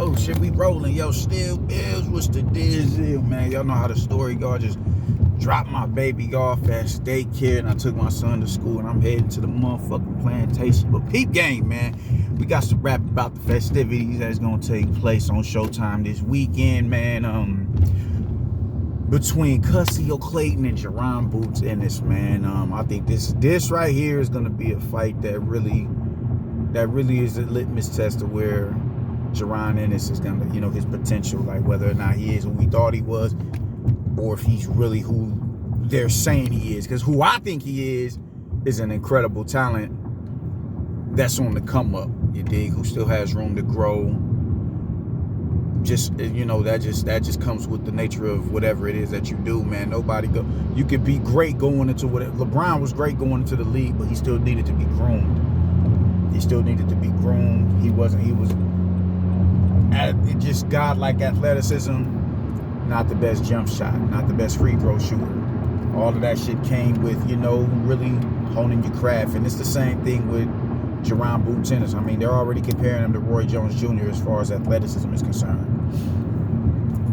Yo, shit, we rolling. Yo, still bills. What's the deal, man? Y'all know how the story go. I just dropped my baby off at daycare and I took my son to school and I'm heading to the motherfucking plantation. But peep game, man. We got some rap about the festivities that's gonna take place on Showtime this weekend, man. Between Clayton and Jerron Boots in this, man. I think this right here is gonna be a fight that really is a litmus test of where Jerron Ennis is gonna, his potential, like whether or not he is who we thought he was, or if he's really who they're saying he is. Because who I think he is an incredible talent that's on the come up. You dig? Who still has room to grow. Just that just comes with the nature of whatever it is that you do, man. You could be great going into whatever. LeBron was great going into the league, but he still needed to be groomed. It just godlike athleticism, not the best jump shot, not the best free throw shooter. All of that shit came with, really honing your craft. And it's the same thing with Jerron Boots Ennis. I mean, they're already comparing him to Roy Jones Jr. as far as athleticism is concerned.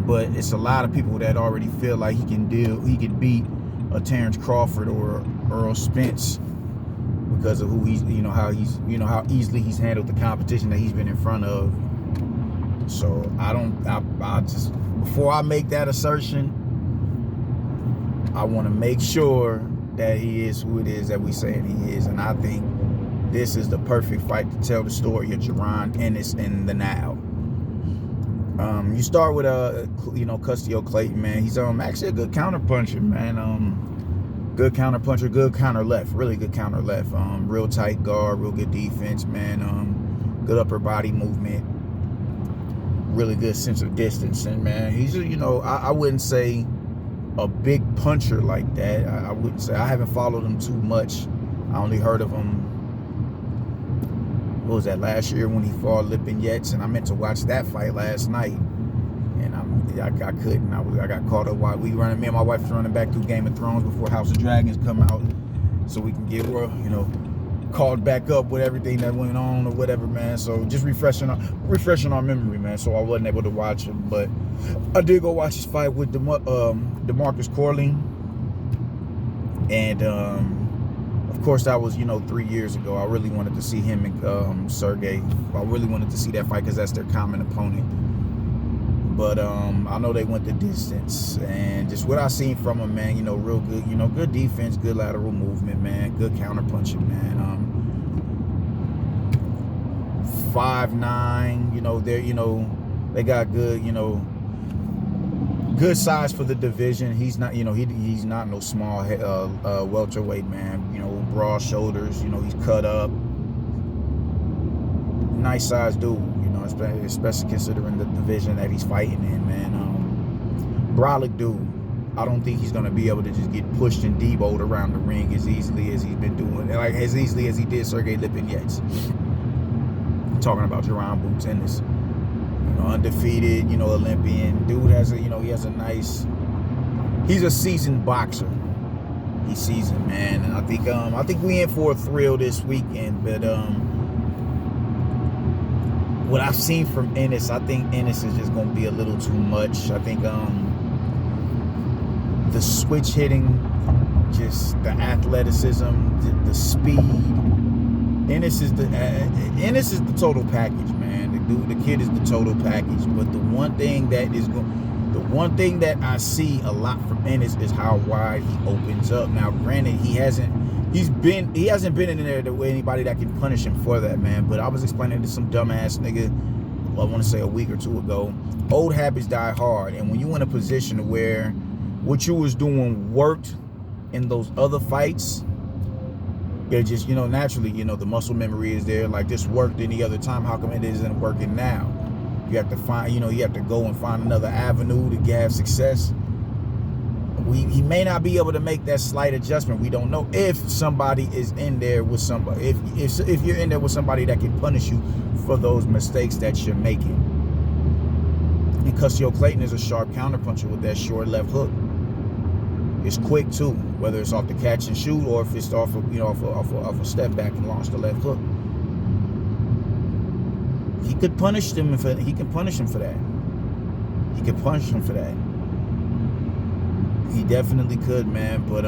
But it's a lot of people that already feel like he could beat a Terrence Crawford or Earl Spence because of who he's, how easily he's handled the competition that he's been in front of. So I just, before I make that assertion, I want to make sure that he is who it is that we saying he is. And I think this is the perfect fight to tell the story of Jerron Ennis in the now. You start with Clayton, man. He's actually a good counter puncher, man. Good counter puncher, good counter left, really good counter left. Real tight guard, real good defense, man. Good upper body movement. Really good sense of distancing, man. He's I wouldn't say a big puncher like that. I wouldn't say. I haven't followed him too much. I only heard of him, what was that, last year when he fought Lipinets, and I meant to watch that fight last night, and I couldn't. I got caught up while me and my wife was running back through Game of Thrones before House of Dragons come out, so we can get caught back up with everything that went on or whatever, man. So just refreshing our memory, man. So I wasn't able to watch him, but I did go watch his fight with DeMarcus Corley, and of course that was 3 years ago. I really wanted to see him and Sergey. I really wanted to see that fight because that's their common opponent. But I know they went the distance, and just what I seen from him, man, real good, good defense, good lateral movement, man, good counter punching, man. 5'9", they got good, good size for the division. He's not, he's not no small welterweight, man. Broad shoulders, he's cut up. Nice size dude, especially considering the division that he's fighting in, man. Brolic dude. I don't think he's gonna be able to just get pushed and deboed around the ring as easily as he's been doing, like as easily as he did Sergey Lipinets. Talking about Jerron Boots Ennis, undefeated, Olympian dude has he's a seasoned boxer. He's seasoned, man, and I think we in for a thrill this weekend. But what I've seen from Ennis, I think Ennis is just gonna be a little too much. I think the switch hitting, just the athleticism, the speed. Ennis is the total package, man. The kid is the total package. But the one thing that I see a lot from Ennis is how wide he opens up. Now, granted, he hasn't been in there to anybody that can punish him for that, man. But I was explaining to some dumbass nigga, I want to say a week or two ago, old habits die hard. And when you in a position where what you was doing worked in those other fights, it just, naturally, the muscle memory is there. Like, this worked any other time. How come it isn't working now? You have to find, you have to go and find another avenue to have success. He may not be able to make that slight adjustment. We don't know if somebody is in there with somebody. If you're in there with somebody that can punish you for those mistakes that you're making. And Clayton is a sharp counterpuncher with that short left hook. It's quick too, whether it's off the catch and shoot or if it's off a step back and launch the left hook. he could punish him for that. He could punish him for that. He definitely could, man. But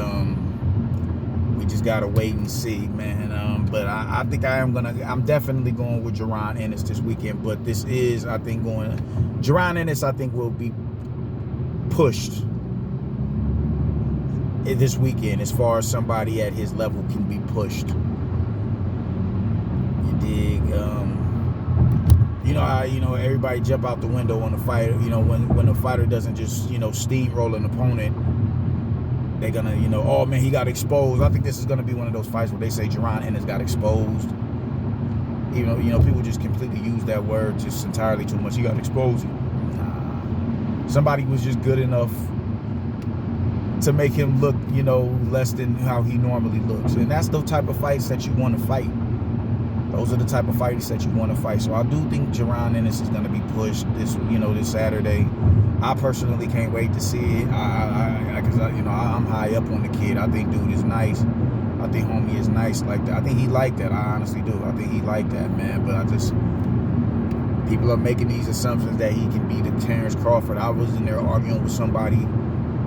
we just gotta wait and see, man. But I think I'm definitely going with Jaron Ennis this weekend. But this is, I think, Jaron Ennis, I think, will be pushed this weekend as far as somebody at his level can be pushed. You dig? You know how, everybody jump out the window on the fighter. When a fighter doesn't just, steamroll an opponent, they're gonna, oh man, he got exposed. I think this is gonna be one of those fights where they say Jaron Ennis got exposed. People just completely use that word just entirely too much. He got exposed. Nah. Somebody was just good enough to make him look, less than how he normally looks. And that's the type of fights that you want to fight. Those are the type of fights that you want to fight. So I do think Jaron Ennis is going to be pushed this Saturday. I personally can't wait to see it. Because I'm high up on the kid. I think dude is nice. I think homie is nice like that. I think he like that. I honestly do. I think he like that, man. But people are making these assumptions that he can be the Terrence Crawford. I was in there arguing with somebody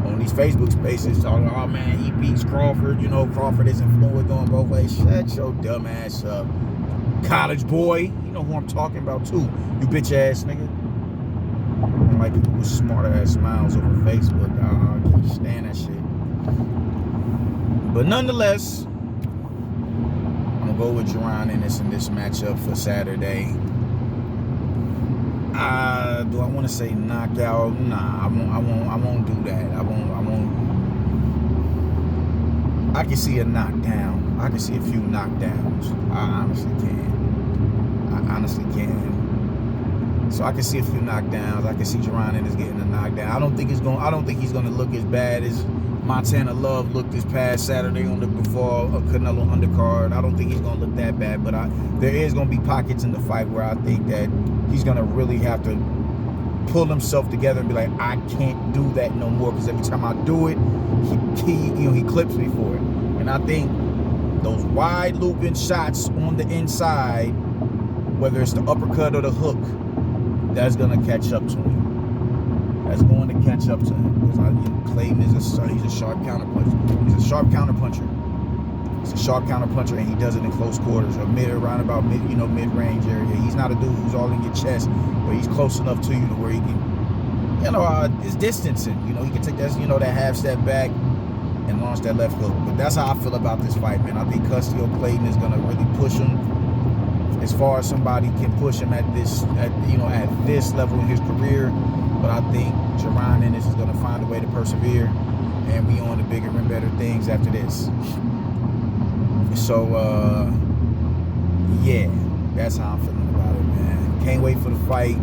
on these Facebook spaces talking, oh man, he beats Crawford. Crawford isn't fluid going both ways. Shut your dumb ass up. College boy. You know who I'm talking about too. You bitch ass nigga. I don't like people with smart ass smiles over Facebook. I can't stand that shit. But nonetheless, I'm gonna go with Jaron Ennis in this matchup for Saturday. Do I want to say knockout? Nah, I won't do that. I won't. I can see a knockdown. I can see a few knockdowns. I honestly can. So I can see a few knockdowns. I can see Jaron Ennis getting a knockdown. I don't think he's gonna look as bad as Montana Love looked this past Saturday before a Canelo undercard. I don't think he's gonna look that bad, but there is gonna be pockets in the fight where I think that he's gonna really have to pull himself together and be like, I can't do that no more, because every time I do it, he clips me for it. And I think those wide looping shots on the inside, whether it's the uppercut or the hook, that's gonna catch up to him. That's going to catch up to him. Because Clayton he's a sharp counterpuncher. He's a sharp counterpuncher. He's a sharp counterpuncher, and he does it in close quarters or around about mid-range area. He's not a dude who's all in your chest, but he's close enough to you to where he can, it's distancing. He can take that, that half step back and launch that left hook. But that's how I feel about this fight, man. I think Custio Clayton is gonna really push him. As far as somebody can push him at this level in his career, but I think Jaron Ennis is going to find a way to persevere, and we on to bigger and better things after this. So, yeah, that's how I'm feeling about it, man. Can't wait for the fight.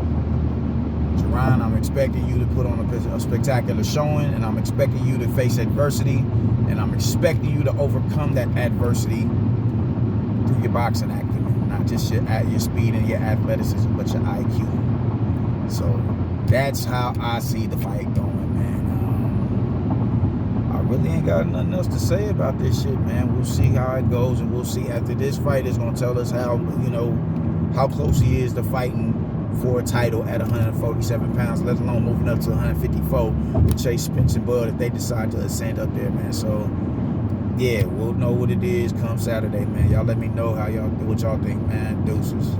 Jaron, I'm expecting you to put on a spectacular showing, and I'm expecting you to face adversity, and I'm expecting you to overcome that adversity through your boxing acumen, not just your speed and your athleticism, but your IQ. So that's how I see the fight going, man. I really ain't got nothing else to say about this shit, man. We'll see how it goes, and we'll see after this fight is going to tell us how close he is to fighting for a title at 147 pounds, let alone moving up to 154 with Chase, Spence, and Bud if they decide to ascend up there, man. So yeah, we'll know what it is come Saturday, man. Y'all let me know what y'all think, man. Deuces.